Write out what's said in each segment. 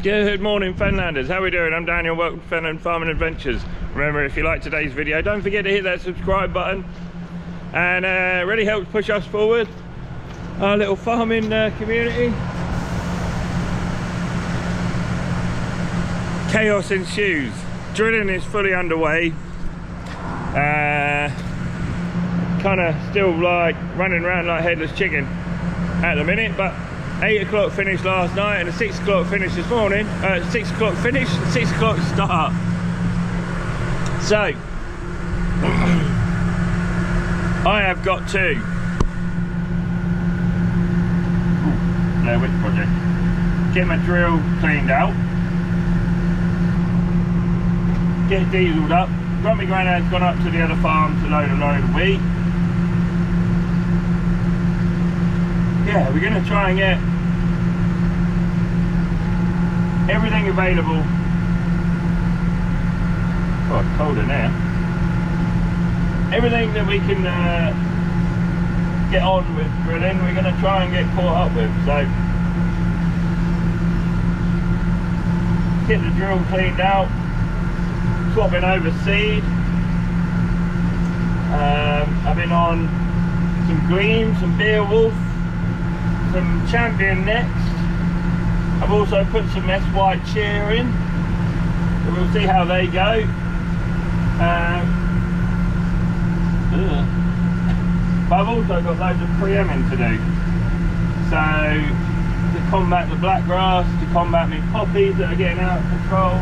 Good morning, Fenlanders. How are we doing? I'm Daniel. Welcome to Fenland Farming Adventures. Remember, if you like today's video, don't forget to hit that subscribe button, and really helps push us forward, our little farming community. Chaos ensues. Drilling is fully underway. Kind of still like running around like headless chicken at the minute, but 8 o'clock finish last night and a 6 o'clock finish this morning. 6 o'clock finish and 6 o'clock start. So I have got to Blair Witch Project. Get my drill cleaned out, get it dieseled up. Grumpy Grandad's gone up to the other farm to load a load of wheat. Yeah, we're going to try and get everything available. Oh, it's cold in there. Everything that we can get on with drilling, we're going to try and get caught up with. So, get the drill cleaned out, swapping over seed. I've been on some Gleam, some Beowulf, some Champion next. I've also put some S White Cheer in, so we'll see how they go. But I've also got loads of pre-emming to do, so to combat the blackgrass, to combat me poppies that are getting out of control.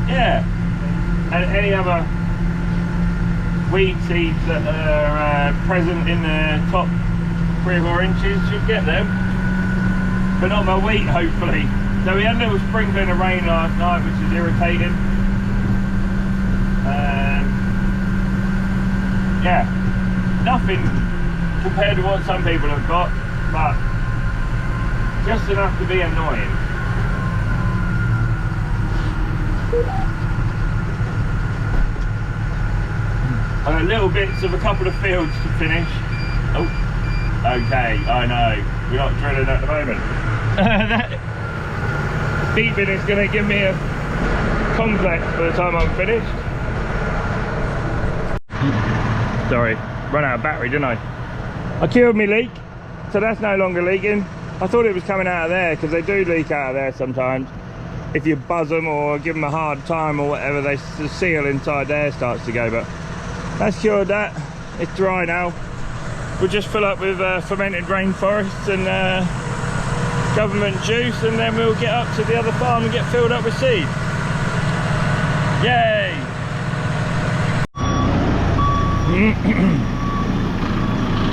Yeah, and any other weed seeds that are present in the top 3 or 4 inches should get them, but not my wheat, hopefully. So we had a little sprinkling of rain last night, which is irritating. Yeah, nothing compared to what some people have got, but just enough to be annoying. Little bits of a couple of fields to finish. Oh, okay, I know, we're not drilling at the moment. That beeping is going to give me a complex by the time I'm finished. Sorry, run out of battery, didn't I? I killed my leak, so that's no longer leaking. I thought it was coming out of there, because they do leak out of there sometimes. If you buzz them or give them a hard time or whatever, the seal inside there starts to go, but that's cured that. It's dry now. We'll just fill up with fermented rainforests and government juice, and then we'll get up to the other farm and get filled up with seed. Yay!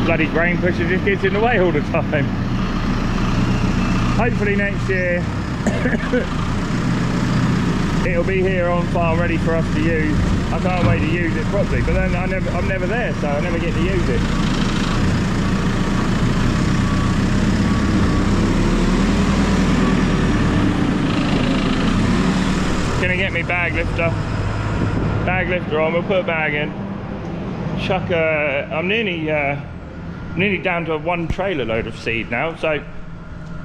Bloody grain pusher just gets in the way all the time. Hopefully next year it'll be here on farm ready for us to use. I can't wait to use it properly, but then I'm never there, so I never get to use it. Gonna get me bag lifter on. We'll put a bag in. Chuck I'm nearly down to 1 trailer load of seed now, so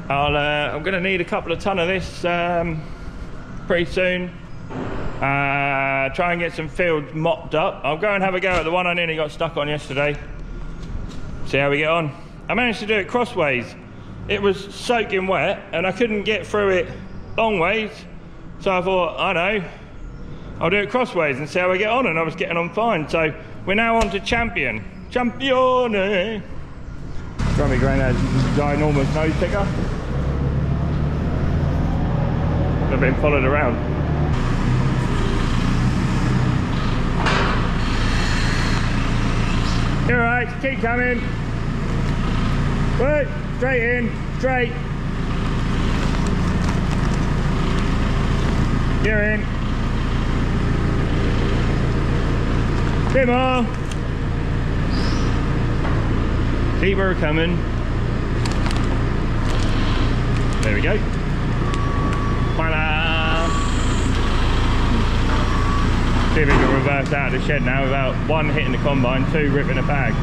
I'm gonna need a couple of ton of this pretty soon. Try and get some fields mopped up. I'll go and have a go at the one I nearly got stuck on yesterday. See how we get on. I managed to do it crossways. It was soaking wet and I couldn't get through it long ways, so I thought, I know, I'll do it crossways and see how we get on, and I was getting on fine. So we're now on to Champione. Grumpy Grandad's ginormous nose picker. I've been followed around. You're alright, keep coming. Wait, straight in, straight. You're in. Bit more. Keep her coming. There we go. Voila. See if we can reverse out of the shed now without 1 hitting the combine, 2 ripping a bag.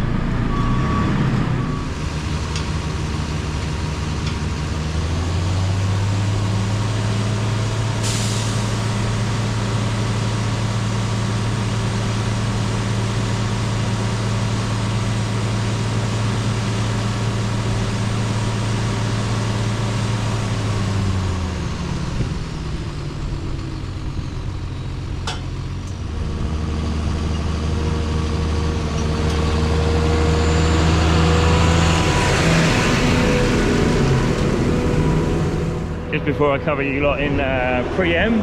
just before I cover you lot in pre-M.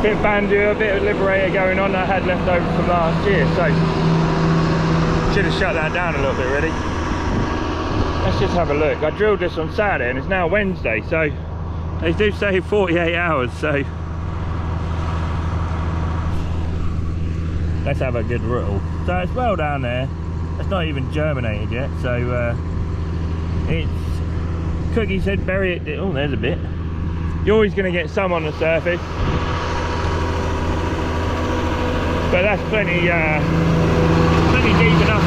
Bit of Bandu, a bit of Liberator going on that I had left over from last year, so should have shut that down a little bit really. Let's just have a look. I drilled this on Saturday and it's now Wednesday, so they do say 48 hours, so let's have a good riddle. So it's well down there. It's not even germinated yet, so it's, Cookie said bury it. Oh, there's a bit. You're always going to get some on the surface, but that's plenty deep enough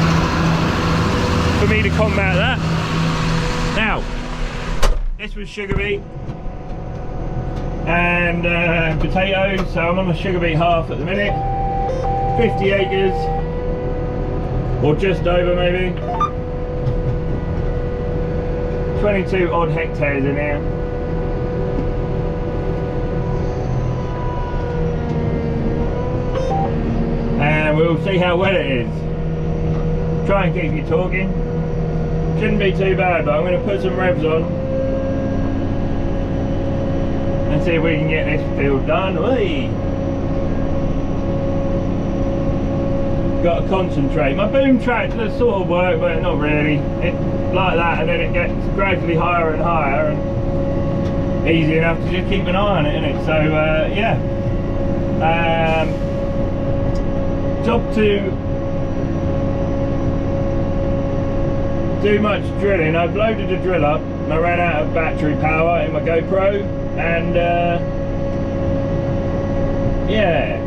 for me to combat that. Now, this was sugar beet and potatoes, so I'm on the sugar beet half at the minute. 50 acres, or just over maybe. 22 odd hectares in here. And we'll see how wet it is. Try and keep you talking. Shouldn't be too bad, but I'm going to put some revs on and see if we can get this field done. Whee! Got to concentrate. My boom track does sort of work, but not really. It like that, and then it gets gradually higher and higher, and easy enough to just keep an eye on it, isn't it? So yeah. Job to do much drilling. I've loaded the drill up and I ran out of battery power in my GoPro, and yeah,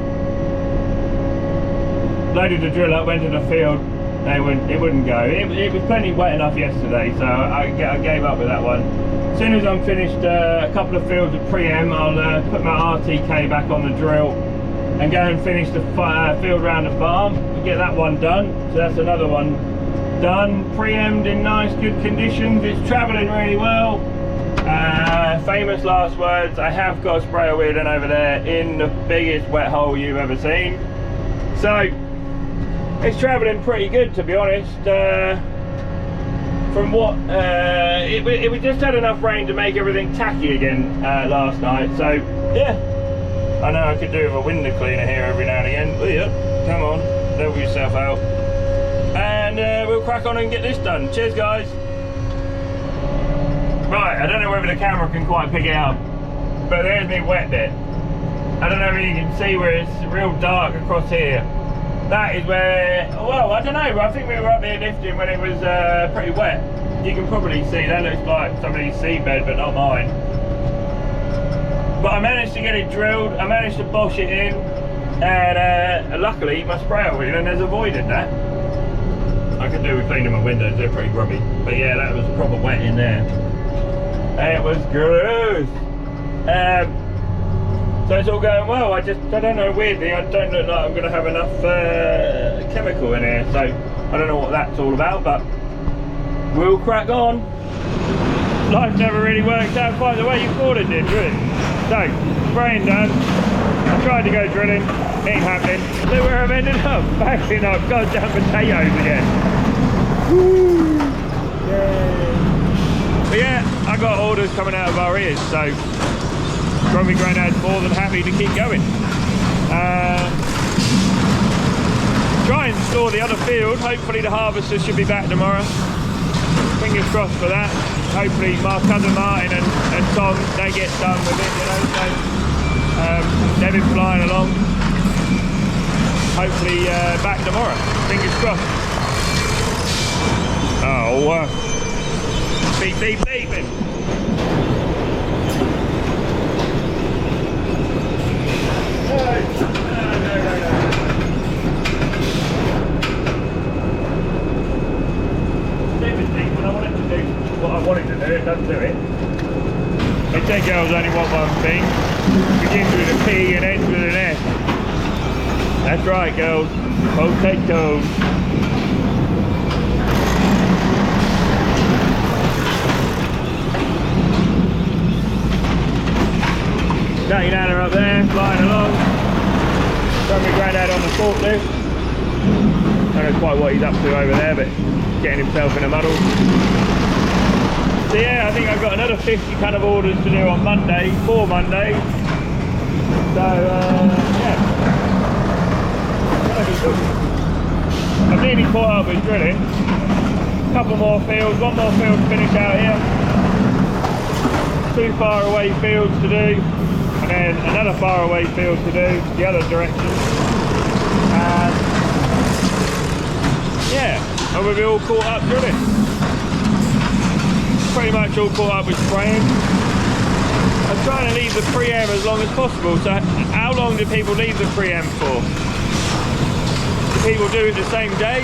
loaded the drill up, went to the field. It wouldn't go. It was plenty wet enough yesterday, so I gave up with that one. As soon as I'm finished a couple of fields of pre-em, I'll put my RTK back on the drill and go and finish the field round the farm. We'll get that one done, so that's another one done. Pre-emmed in nice good conditions. It's travelling really well. Famous last words, I have got a sprayer wheel in over there in the biggest wet hole you've ever seen. So it's travelling pretty good, to be honest. From what we just had enough rain to make everything tacky again last night, so yeah, I know I could do with a window cleaner here every now and again. Oh, yeah, come on, level yourself out, and we'll crack on and get this done. Cheers guys. Right, I don't know whether the camera can quite pick it up, but there's me wet bit. I don't know if you can see where it's real dark across here. That is where, well, I don't know, I think we were up here lifting when it was pretty wet. You can probably see, that looks like somebody's seabed, but not mine. But I managed to get it drilled, I managed to bosh it in, and luckily my sprayer wheel has avoided that. I could do with cleaning my windows, they're pretty grubby. But yeah, that was proper wet in there. It was gross. So it's all going well. I don't know, weirdly, I don't look like I'm going to have enough chemical in here, so I don't know what that's all about, but we'll crack on. Life never really works out quite the way you thought it did, really. So, spraying done. I tried to go drilling, ain't happening. Look where I've ended up, backing up goddamn potatoes again. Woo! Yay! But yeah, I got orders coming out of our ears, so Grumpy Grandad's more than happy to keep going. Try and store the other field. Hopefully the harvesters should be back tomorrow. Fingers crossed for that. Hopefully my cousin Martin and Tom, they get done with it, you know. So they've been flying along. Hopefully back tomorrow. Fingers crossed. Oh, beep beep beeping. What I wanted to do, it doesn't do it. They say girls only want one thing. Begins with a P and ends with an S. That's right, girls. Potatoes. Got your nana up there, flying along. Got my granddad on the forklift. I don't know quite what he's up to over there, but getting himself in a muddle. So yeah, I think I've got another 50 kind of orders to do on Monday, for Monday. So yeah, that'll be good. I've nearly caught up with drilling. A couple more fields, one more field to finish out here. 2 far away fields to do, and then another far away field to do, the other direction. And yeah, and we'll be all caught up drilling. Pretty much all caught up with spraying. I'm trying to leave the pre-em as long as possible. So how long do people leave the pre-em for? Do people do it the same day?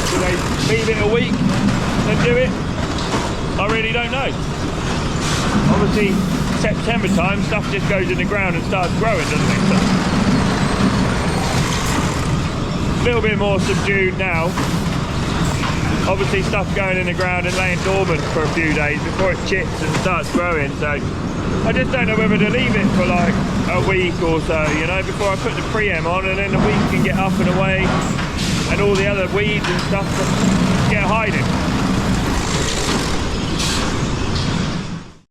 Do they leave it a week and do it? I really don't know. Obviously September time stuff just goes in the ground and starts growing, doesn't it? So, a little bit more subdued now. Obviously stuff's going in the ground and laying dormant for a few days before it chips and starts growing, so I just don't know whether to leave it for like a week or so, you know, before I put the pre-em on, and then the weed can get up and away and all the other weeds and stuff get hiding.